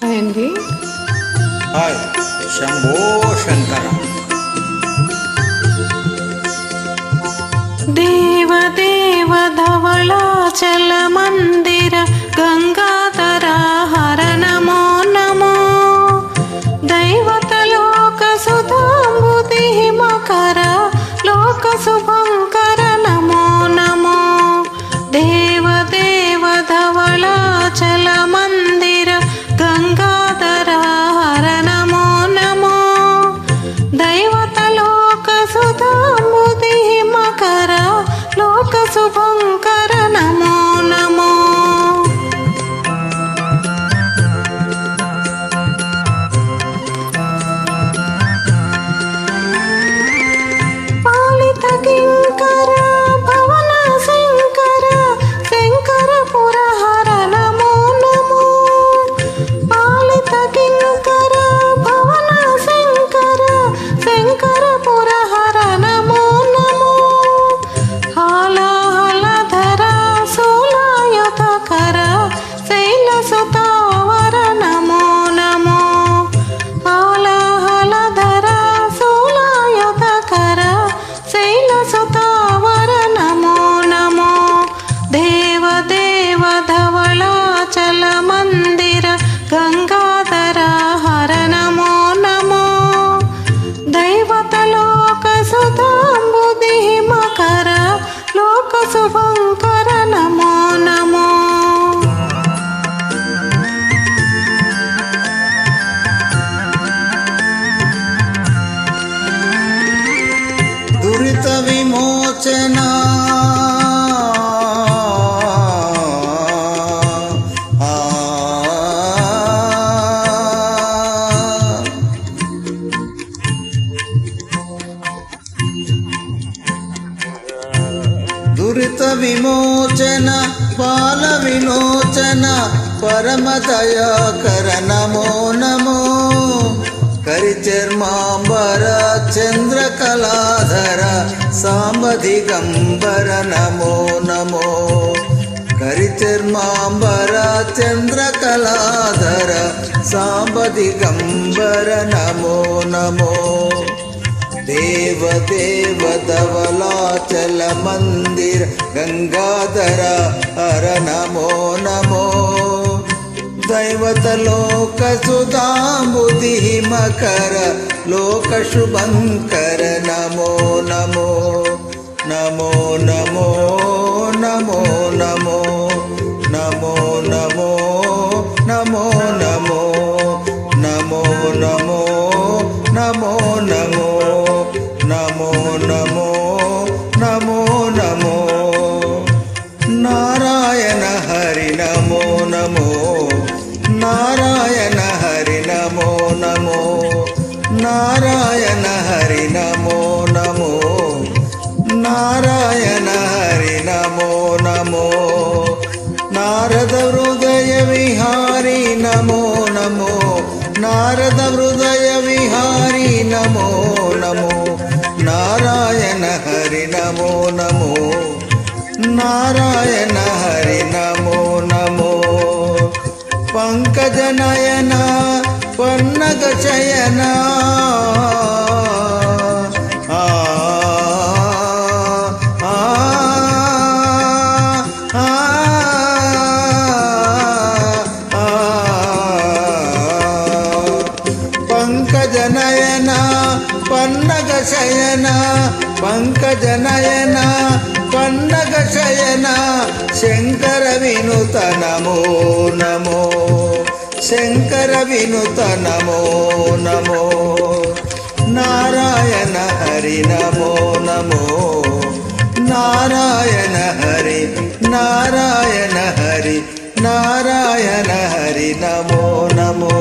ఏంటి హాయ్ శంభో శంకర. దేవ దేవ ధవళాచల మందిర గంగాధర హర నమో నమో దైవతలోక సుధాంబుధి మకర లోక శుభంకర నమో నమో దేవ దేవ ధవళాచల మందిర గంగాధర హర నమో నమో దైవతలోక సుధాంబుధి మకర లోక శుభంకర నమో నమో పాలిత కింకర భవన శంకర శంకర పురహర నమో నమో పాలిత కింకర భవన శంకర శంకర పురహర నమో నమో హాలాహలధర సోలాయుధకర శైలసుతావర నమో నమో హాలాహలధర సోలాయుధకర శైలసుతావర నమో నమో దేవ దేవ ధవళాచల మందిర గంగాధర హర నమో నమో దైవతలోక సుధాంబుధి మకర లోక శుభంకర నమో నమో దురిత విమోచన దురిత విమోచన బాల విలోచన పరమ దయాకర నమో నమో కరిచర్మాంబర చంద్రకళాధర సాంబదిగంబర నమో నమో కరిచర్మాంబర చంద్రకళాధర సాంబదిగంబర నమో నమో దేవ దేవ ధవళాచల మందిర గంగాధర హర నమో నమో దైవతలోక సుధాంబుధి మకర లోక శుభంకర నమో నమో నమో నమో నమో నమో నమో నమో నమో నమో నమో నమో నమో నమో నమో నమో నమో నమో నారాయణ హరి నమో నమో నారాయణ హరి నమో నమో నారాయణ హరి నమో నమో నారాయణ హరి నమో నమో నారద హృదయ విహారి నమో నమో నారద హృదయ విహారి నమో నమో నారాయణ హరి నమో నమో నారాయణ హరి నమో నమో పంకజ నయన పన్నగ శయన పంకజ నయన పన్నగ శయన పంకజ నయన పన్నగ శయన శంకర వినుత నమో నమో శంకర వినుత నమో నమో నారాయణ హరి నమో నమో నారాయణ హరి నారాయణ హరి నారాయణ హరి నమో నమో